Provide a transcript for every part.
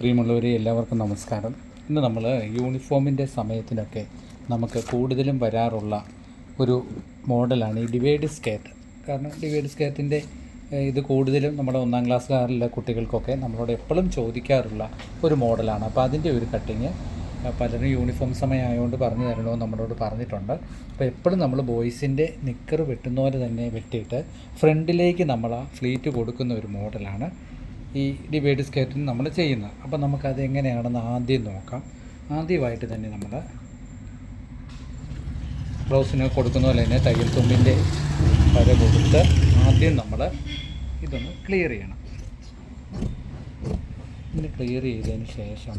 പ്രിയമുള്ളവരെ എല്ലാവർക്കും നമസ്കാരം. ഇന്ന് നമ്മൾ യൂണിഫോമിൻ്റെ സമയത്തിനൊക്കെ നമുക്ക് കൂടുതലും വരാറുള്ള ഒരു മോഡലാണ് ഈ ഡിവൈഡ് സ്കേർട്ട്. കാരണം ഡിവൈഡ് സ്കേർട്ടിൻ്റെ ഇത് കൂടുതലും നമ്മുടെ 1-ാം ക്ലാസ്സുകാരിലെ കുട്ടികൾക്കൊക്കെ നമ്മളോട് എപ്പോഴും ചോദിക്കാറുള്ള ഒരു മോഡലാണ്. അപ്പോൾ അതിൻ്റെ ഒരു കട്ടിങ് പലരും യൂണിഫോം സമയമായതുകൊണ്ട് പറഞ്ഞു തരണമെന്ന് നമ്മളോട് പറഞ്ഞിട്ടുണ്ട്. അപ്പോൾ എപ്പോഴും നമ്മൾ ബോയ്സിൻ്റെ നിക്കർ വെട്ടുന്ന പോലെ തന്നെ വെട്ടിയിട്ട് ഫ്രണ്ടിലേക്ക് നമ്മൾ ആ ഫ്ലീറ്റ് കൊടുക്കുന്ന ഒരു മോഡലാണ് ഈ ഡിവൈഡ് സ്കേർട്ടിന് നമ്മൾ ചെയ്യുന്നത്. അപ്പോൾ നമുക്കത് എങ്ങനെയാണെന്ന് ആദ്യം നോക്കാം. ആദ്യമായിട്ട് തന്നെ നമ്മൾ ബ്ലൗസിന് കൊടുക്കുന്ന പോലെ തന്നെ തയ്യൽ തുമ്പിൻ്റെ വര കൊടുത്ത് ആദ്യം നമ്മൾ ഇതൊന്ന് ക്ലിയർ ചെയ്യണം. ഇത് ക്ലിയർ ചെയ്തതിന് ശേഷം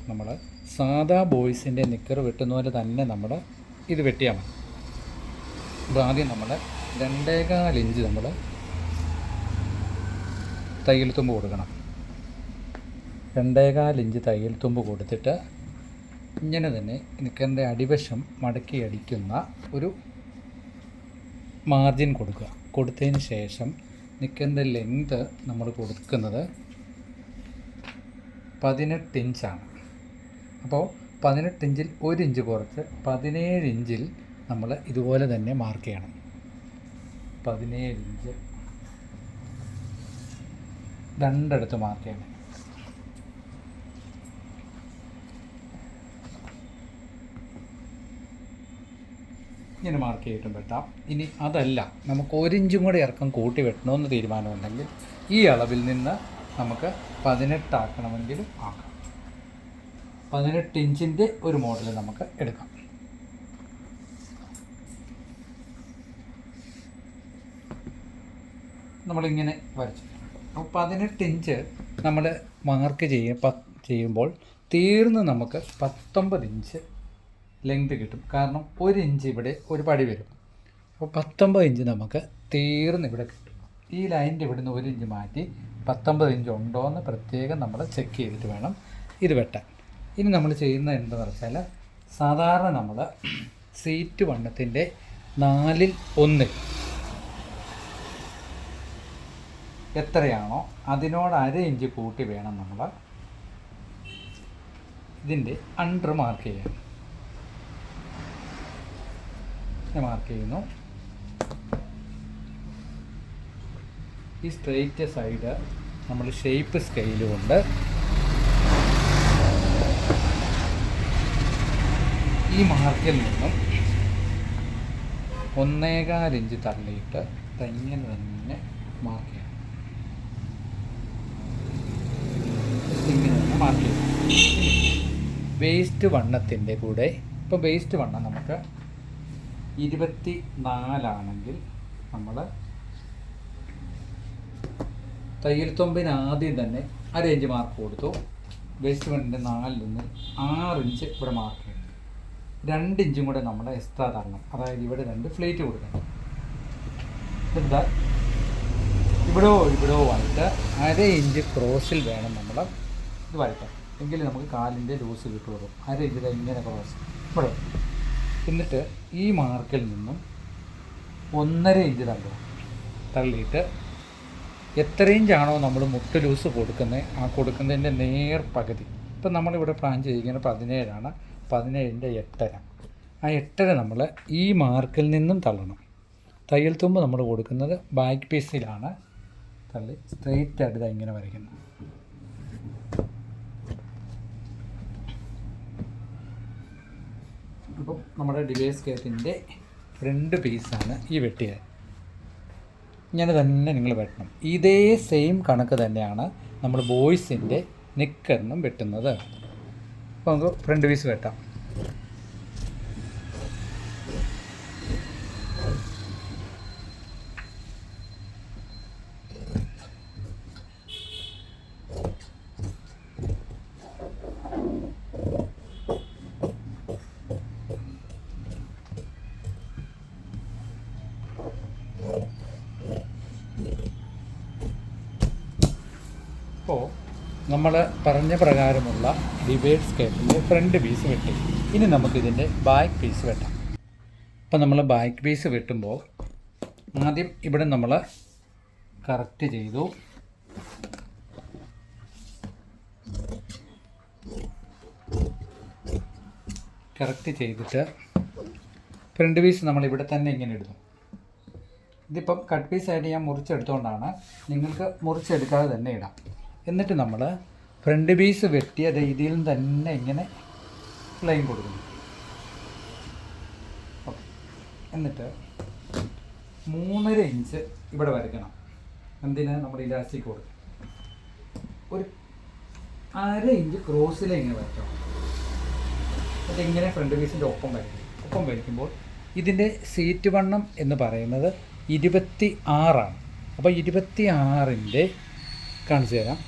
നമ്മൾ സാധാ ബോയ്സിൻ്റെ നിക്കർ വെട്ടുന്ന പോലെ തന്നെ നമ്മൾ ഇത് വെട്ടിയാൽ മതി. അപ്പോൾ ആദ്യം നമ്മൾ 2.25 ഇഞ്ച് നമ്മൾ തയ്യൽ തുമ്പ് കൊടുക്കണം. 2.25 ഇഞ്ച് തയ്യൽ തുമ്പ് കൊടുത്തിട്ട് ഇങ്ങനെ തന്നെ നിക്കറിൻ്റെ അടിവശം മടക്കി അടിക്കുന്ന ഒരു മാർജിൻ കൊടുക്കുക. കൊടുത്തതിന് ശേഷം നിക്കറിൻ്റെ ലെങ്ത് നമ്മൾ കൊടുക്കുന്നത് 18 ഇഞ്ചാണ്. അപ്പോൾ 18 ഇഞ്ചിൽ 1 ഇഞ്ച് കുറച്ച് 17 ഇഞ്ചിൽ നമ്മൾ ഇതുപോലെ തന്നെ മാർക്ക് ചെയ്യണം. 17 ഇഞ്ച് രണ്ടിടത്ത് മാർക്ക് ചെയ്യണം. ഇങ്ങനെ മാർക്ക് ചെയ്തിട്ടും വെട്ടാം. ഇനി അതല്ല, നമുക്ക് 1 ഇഞ്ചും കൂടെ ഇറക്കം കൂട്ടി വെട്ടണമെന്ന് തീരുമാനമുണ്ടെങ്കിൽ ഈ അളവിൽ നിന്ന് നമുക്ക് 18 ആക്കണമെങ്കിലും ആക്കാം. 18 ഇഞ്ചിൻ്റെ ഒരു മോഡൽ നമുക്ക് എടുക്കാം. നമ്മളിങ്ങനെ വരച്ചു. അപ്പോൾ 18 ഇഞ്ച് നമ്മൾ മാർക്ക് ചെയ്യുമ്പോൾ തീർന്ന് നമുക്ക് 19 ഇഞ്ച് ലെങ്ത് കിട്ടും. കാരണം 1 ഇഞ്ച് ഇവിടെ ഒരു പടി വരും. അപ്പോൾ 19 ഇഞ്ച് നമുക്ക് തീർന്ന് ഇവിടെ കിട്ടും. ഈ ലൈനിൻ്റെ ഇവിടുന്ന് 1 ഇഞ്ച് മാറ്റി 19 ഇഞ്ച് ഉണ്ടോ എന്ന് പ്രത്യേകം നമ്മൾ ചെക്ക് ചെയ്തിട്ട് വേണം ഇത് വെട്ടാൻ. ഇനി നമ്മൾ ചെയ്യുന്നത് എന്താണെന്ന് വെച്ചാൽ, സാധാരണ നമ്മൾ സീറ്റ് വണ്ണത്തിൻ്റെ 4-ൽ 1 എത്രയാണോ അതിനോട് 1/2 ഇഞ്ച് കൂട്ടി വേണം നമ്മൾ ഇതിൻ്റെ അണ്ടർ മാർക്ക് ചെയ്യാൻ. മാർക്ക് ചെയ്യുന്നു. ഈ സ്ട്രെയിറ്റ് സൈഡ് നമ്മൾ ഷേപ്പ് സ്കെയിൽ കൊണ്ട് ഈ മാർക്കിൽ നിന്നും 1.25 ഇഞ്ച് തള്ളിയിട്ട് ഇങ്ങനെ തന്നെ മാർക്ക് ചെയ്യണം. ഇങ്ങനെ തന്നെ മാർക്ക് ചെയ്യണം. വേസ്റ്റ് വണ്ണത്തിൻ്റെ കൂടെ ഇപ്പോൾ വേസ്റ്റ് വണ്ണം നമുക്ക് 24 ആണെങ്കിൽ നമ്മൾ തയ്യൽ തുമ്പിന് ആദ്യം തന്നെ 1/2 ഇഞ്ച് മാർക്ക് കൊടുത്തു. വേസ്റ്റ് വണ്ണിൻ്റെ 4-ൽ നിന്ന് 6 ഇഞ്ച് ഇവിടെ മാർക്ക് ചെയ്യണം. 2 ഇഞ്ചും കൂടെ നമ്മൾ എക്സ്ട്രാ തരണം. അതായത് ഇവിടെ 2 ഫ്ലേറ്റ് കൊടുക്കണം. എന്താ ഇവിടോ ആയിട്ട് 1/2 ഇഞ്ച് ക്രോസിൽ വേണം നമ്മൾ ഇത് വരയ്ക്കാൻ. എങ്കിൽ നമുക്ക് കാലിൻ്റെ ലൂസ് കിട്ടുള്ളൂ. 1/2 ഇഞ്ച് ഇങ്ങനെ ക്രോസ് ഇവിടെ. എന്നിട്ട് ഈ മാർക്കിൽ നിന്നും 1.5 ഇഞ്ച് തള്ളിയിട്ട് എത്ര ഇഞ്ചാണോ നമ്മൾ മുട്ട് ലൂസ് കൊടുക്കുന്നത് ആ കൊടുക്കുന്നതിൻ്റെ നേർ പകുതി. ഇപ്പം നമ്മളിവിടെ പ്ലാൻ ചെയ്യിക്കുന്നത് 17ആണ്. 17ൻ്റെ 8.5. ആ 8.5 നമ്മൾ ഈ മാർക്കിൽ നിന്നും തള്ളണം. തയ്യൽ തുമ്പ് നമ്മൾ കൊടുക്കുന്നത് ബാക്ക് പീസിലാണ്. തള്ളി സ്ട്രെയിറ്റ് ആയിട്ട് ഇങ്ങനെ വരയ്ക്കുന്നു. അപ്പം നമ്മുടെ ഡിവൈഡ് സ്കേർട്ടിൻ്റെ ഫ്രണ്ട് പീസാണ് ഈ വെട്ടിയത്. ഇങ്ങനെ തന്നെ നിങ്ങൾ വെട്ടണം. ഇതേ സെയിം കണക്ക് തന്നെയാണ് നമ്മൾ ബോയ്സിൻ്റെ നിക്കറിനും വെട്ടുന്നത്. അപ്പോൾ നമുക്ക് ഫ്രണ്ട് പീസ് വെട്ടാം. അപ്പോൾ നമ്മൾ പറഞ്ഞ പ്രകാരമുള്ള ഡിവൈഡ് സ്കേർട്ടിൻ്റെ ഫ്രണ്ട് പീസ് വെട്ടി. ഇനി നമുക്കിതിൻ്റെ ബാക്ക് പീസ് വെട്ടാം. അപ്പോൾ നമ്മൾ ബാക്ക് പീസ് വെട്ടുമ്പോൾ ആദ്യം ഇവിടെ നമ്മൾ കറക്റ്റ് ചെയ്തു. കറക്റ്റ് ചെയ്തിട്ട് ഫ്രണ്ട് പീസ് നമ്മളിവിടെ തന്നെ ഇങ്ങനെ ഇടുന്നു. ഇതിപ്പം കട്ട് പീസായിട്ട് ഞാൻ മുറിച്ചെടുത്തുകൊണ്ടാണ്, നിങ്ങൾക്ക് മുറിച്ചെടുക്കാതെ തന്നെ ഇടാം. എന്നിട്ട് നമ്മൾ ഫ്രണ്ട് പീസ് വെട്ടിയ രീതിയിൽ തന്നെ ഇങ്ങനെ ലൈൻ കൊടുക്കുന്നു. ഓക്കെ, എന്നിട്ട് 3.5 ഇഞ്ച് ഇവിടെ വരയ്ക്കണം. എന്തിനാ നമ്മൾ ഇലാസ്റ്റിക് കൊടുക്കും. ഒരു 1/2 ഇഞ്ച് ക്രോസിൽ ഇങ്ങനെ വരയ്ക്കണം. അതിങ്ങനെ ഫ്രണ്ട് പീസിൻ്റെ ഒപ്പം വരയ്ക്കും. ഒപ്പം വരയ്ക്കുമ്പോൾ ഇതിൻ്റെ സീറ്റ് വണ്ണം എന്ന് പറയുന്നത് 26 ആണ്. അപ്പോൾ 26-ൻ്റെ കാണിച്ചു തരാം.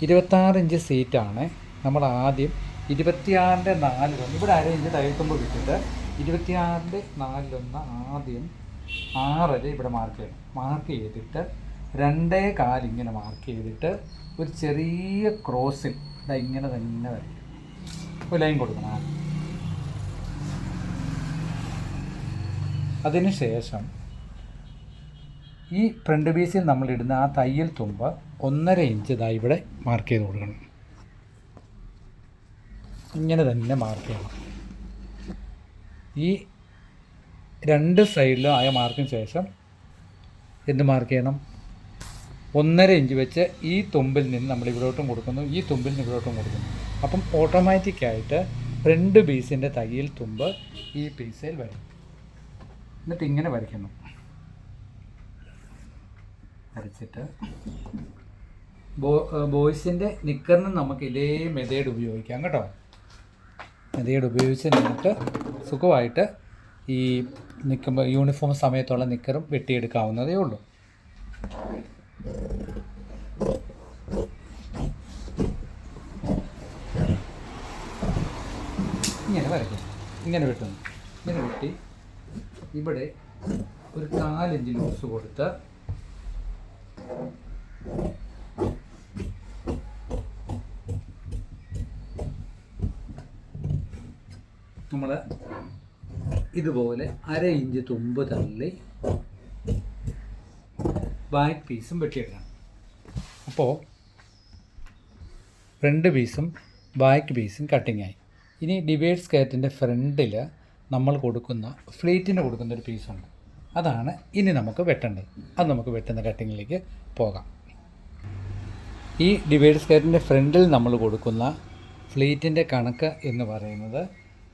26 ഇഞ്ച് സീറ്റാണ്. നമ്മൾ ആദ്യം 26-ൻ്റെ 4/1 ഇവിടെ 1/2 ഇഞ്ച് തയ്യൽത്തുമ്പോൾ വിട്ടിട്ട് 26-ൻ്റെ 4/1 ആദ്യം 6 ഇവിടെ മാർക്ക് ചെയ്യണം. മാർക്ക് ചെയ്തിട്ട് 2.25 ഇങ്ങനെ മാർക്ക് ചെയ്തിട്ട് ഒരു ചെറിയ ക്രോസിൽ ഇങ്ങനെ തന്നെ വരയ്ക്കും. ഒരു ലൈൻ കൊടുക്കണം. അതിന് ശേഷം ഈ ഫ്രണ്ട് പീസിൽ നമ്മളിടുന്ന ആ തയ്യൽ തുമ്പ് 1.5 ഇഞ്ച് ഇവിടെ മാർക്ക് ചെയ്ത് കൊടുക്കണം. ഇങ്ങനെ തന്നെ മാർക്ക് ചെയ്യണം. ഈ 2 സൈഡിലും ആയ മാർക്കിന് ശേഷം എന്ത് മാർക്ക് ചെയ്യണം? 1.5 ഇഞ്ച് വെച്ച് ഈ തുമ്പിൽ നിന്ന് നമ്മൾ ഇവിടോട്ടും കൊടുക്കുന്നു, ഈ തുമ്പിൽ നിന്ന് ഇവിടോട്ടും കൊടുക്കുന്നു. അപ്പം ഓട്ടോമാറ്റിക്കായിട്ട് ഫ്രണ്ട് പീസിൻ്റെ തയ്യൽ തുമ്പ് ഈ പീസിൽ വരും. എന്നിട്ട് ഇങ്ങനെ വരയ്ക്കുന്നു. വരച്ചിട്ട് ബോയ്സിൻ്റെ നിക്കറിന് നമുക്ക് ഇതേ മെത്തേഡ് ഉപയോഗിക്കാം കേട്ടോ. മെത്തേഡ് ഉപയോഗിച്ച് നിങ്ങൾക്ക് സുഖമായിട്ട് ഈ നിൽക്കുമ്പോൾ യൂണിഫോം സമയത്തുള്ള നിക്കറും വെട്ടിയെടുക്കാവുന്നതേ ഉള്ളൂ. ഇങ്ങനെ വരയ്ക്കും. ഇങ്ങനെ വെട്ടുന്നു. ഇങ്ങനെ വെട്ടി ഇവിടെ ഒരു 4 ഇഞ്ച് ലൂസ് കൊടുത്ത് നമ്മൾ ഇതുപോലെ 1/2 ഇഞ്ച് തുമ്പ് തള്ളി ബാക്ക് പീസും വെട്ടിയെടുക്കണം. അപ്പോൾ ഫ്രണ്ട് പീസും ബാക്ക് പീസും കട്ടിങ്ങായി. ഇനി ഡിവൈഡ് സ്കേർട്ടിൻ്റെ ഫ്രണ്ടിൽ നമ്മൾ കൊടുക്കുന്ന ഫ്ലീറ്റിന് കൊടുക്കുന്നൊരു പീസുണ്ട്. അതാണ് ഇനി നമുക്ക് വെട്ടേണ്ടത്. അത് നമുക്ക് വെട്ടുന്ന കട്ടിങ്ങിലേക്ക് പോകാം. ഈ ഡിവൈഡ് സ്കേർട്ടിൻ്റെ ഫ്രണ്ടിൽ നമ്മൾ കൊടുക്കുന്ന ഫ്ലീറ്റിൻ്റെ കണക്ക് എന്ന് പറയുന്നത്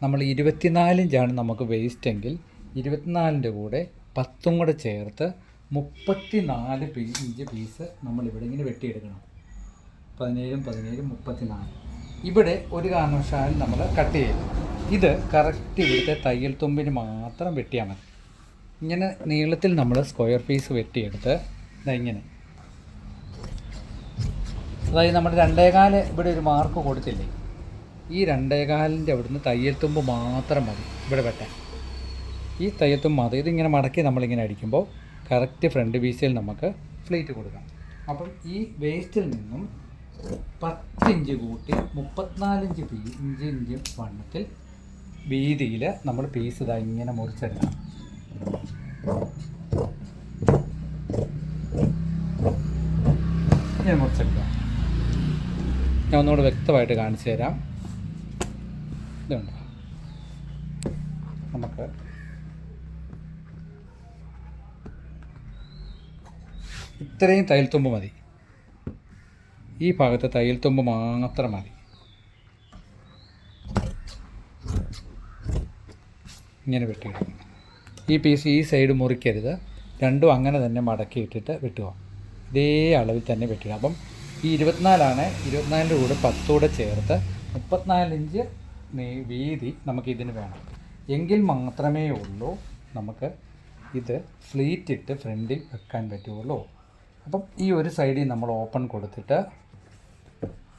നമ്മൾ 24 ഇഞ്ചാണ് നമുക്ക് വേസ്റ്റെങ്കിൽ 24-ൻ്റെ കൂടെ 10 കൂടെ ചേർത്ത് 34 ഇഞ്ച് പീസ് നമ്മളിവിടെ ഇങ്ങനെ വെട്ടിയെടുക്കണം. 17, 34. ഇവിടെ ഒരു കാരണവശാലും നമ്മൾ കട്ട് ചെയ്യണം. ഇത് കറക്റ്റ് ഇവിടുത്തെ തയ്യൽ തുമ്പിന് മാത്രം വെട്ടിയാൽ മതി. ഇങ്ങനെ നീളത്തിൽ നമ്മൾ സ്ക്വയർ പീസ് വെട്ടിയെടുത്ത് ഇങ്ങനെ, അതായത് നമ്മൾ 2.25 ഇവിടെ ഒരു മാർക്ക് കൊടുത്തില്ലേ, ഈ 2.25-ൻ്റെ അവിടുന്ന് തയ്യൽ തുമ്പ് മാത്രം മതി ഇവിടെ വെട്ടാൻ. ഈ തയ്യൽ തുമ്പ് മതി. ഇതിങ്ങനെ മടക്കി നമ്മളിങ്ങനെ അടിക്കുമ്പോൾ കറക്റ്റ് ഫ്രണ്ട് പീസിൽ നമുക്ക് ഫ്ലീറ്റ് കൊടുക്കാം. അപ്പം ഈ വേസ്റ്റിൽ നിന്നും 10 ഇഞ്ച് കൂട്ടി 34 ഇഞ്ച് വണ്ണത്തിൽ വീതിയിൽ നമ്മൾ പീസ് ഇങ്ങനെ മുറിച്ചെടുക്കണം. ഇങ്ങനെ മുറിച്ചെടുക്കാം. ഞാൻ ഒന്നുകൂടെ വ്യക്തമായിട്ട് കാണിച്ചു തരാം. ഇതുണ്ട്, നമുക്ക് ഇത്രയും തയ്യൽ തുമ്പ് മതി. ഈ ഭാഗത്ത് തയ്യൽ തുമ്പ് മാത്രം മതി. ഇങ്ങനെ വെട്ടിയിടും. ഈ പീസ് ഈ സൈഡ് മുറിക്കരുത്, രണ്ടും അങ്ങനെ തന്നെ മടക്കിയിട്ടിട്ട് വെട്ടുക. ഇതേ അളവിൽ തന്നെ വെട്ടുക. അപ്പം ഈ 24 24-ൻ്റെ കൂടെ 10 കൂടെ ചേർത്ത് 34 ഇഞ്ച് വീതി നമുക്കിതിന് വേണം. എങ്കിൽ മാത്രമേ ഉള്ളൂ നമുക്ക് ഇത് ഫ്ലീറ്റ് ഇട്ട് ഫ്രണ്ടിൽ വെക്കാൻ പറ്റുള്ളൂ. അപ്പം ഈ ഒരു സൈഡിൽ നമ്മൾ ഓപ്പൺ കൊടുത്തിട്ട്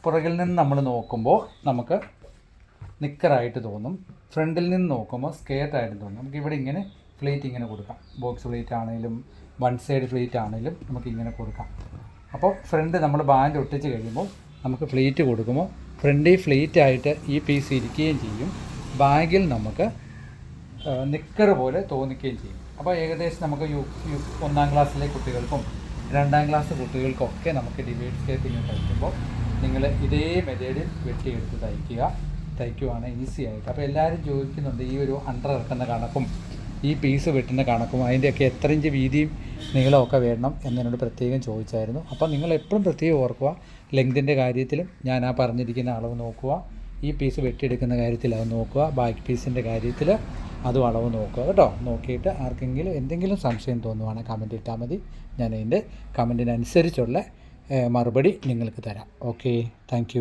പുറകിൽ നിന്ന് നമ്മൾ നോക്കുമ്പോൾ നമുക്ക് നിക്കറായിട്ട് തോന്നും, ഫ്രണ്ടിൽ നിന്ന് നോക്കുമ്പോൾ സ്കേർട്ടായിട്ട് തോന്നും. നമുക്കിവിടെ ഇങ്ങനെ ഫ്ലീറ്റ് ഇങ്ങനെ കൊടുക്കാം. ബോക്സ് ഫ്ലീറ്റ് ആണെങ്കിലും 1 സൈഡ് ഫ്ലീറ്റ് ആണെങ്കിലും നമുക്കിങ്ങനെ കൊടുക്കാം. അപ്പോൾ ഫ്രണ്ട് നമ്മൾ ബാൻഡ് ഒട്ടിച്ച് കഴിയുമ്പോൾ നമുക്ക് ഫ്ലീറ്റ് കൊടുക്കുമ്പോൾ ഫ്രണ്ടിൽ ഫ്ലീറ്റായിട്ട് ഈ പീസ് ഇരിക്കുകയും ചെയ്യും, ബാഗിൽ നമുക്ക് നിക്കർ പോലെ തോന്നിക്കുകയും ചെയ്യും. അപ്പോൾ ഏകദേശം നമുക്ക് 1-ാം ക്ലാസ്സിലെ കുട്ടികൾക്കും 2-ാം ക്ലാസ് കുട്ടികൾക്കൊക്കെ നമുക്ക് ഡിവൈഡ് സ്കേർട്ടിങ് തയ്ക്കുമ്പോൾ നിങ്ങൾ ഇതേ മെത്തേഡിൽ വെട്ടിയെടുത്ത് തയ്ക്കുക. തയ്ക്കുവാണ് ഈസി ആയിട്ട്. അപ്പോൾ എല്ലാവരും ചോദിക്കുന്നുണ്ട് ഈ ഒരു അണ്ടർ ഇറക്കുന്ന കണക്കും ഈ പീസ് വെട്ടുന്ന കണക്കും അതിൻ്റെയൊക്കെ എത്ര ഇഞ്ച് വീതിയും നീളമൊക്കെ വേണം എന്നതിനോട് പ്രത്യേകം ചോദിച്ചായിരുന്നു. അപ്പോൾ നിങ്ങൾ എപ്പോഴും പ്രത്യേകം ഓർക്കുക, ലെങ്തിൻ്റെ കാര്യത്തിലും ഞാൻ ആ പറഞ്ഞിരിക്കുന്ന അളവ് നോക്കുക, ഈ പീസ് വെട്ടിയെടുക്കുന്ന കാര്യത്തിൽ അത് നോക്കുക, ബാക്ക് പീസിൻ്റെ കാര്യത്തിൽ അതും അളവ് നോക്കുക കേട്ടോ. നോക്കിയിട്ട് ആർക്കെങ്കിലും എന്തെങ്കിലും സംശയം തോന്നുവാണെങ്കിൽ കമൻറ്റ് ഇട്ടാൽ മതി, ഞാൻ അതിൻ്റെ കമൻറ്റിനനുസരിച്ചുള്ള മറുപടി നിങ്ങൾക്ക് തരാം. Okay, thank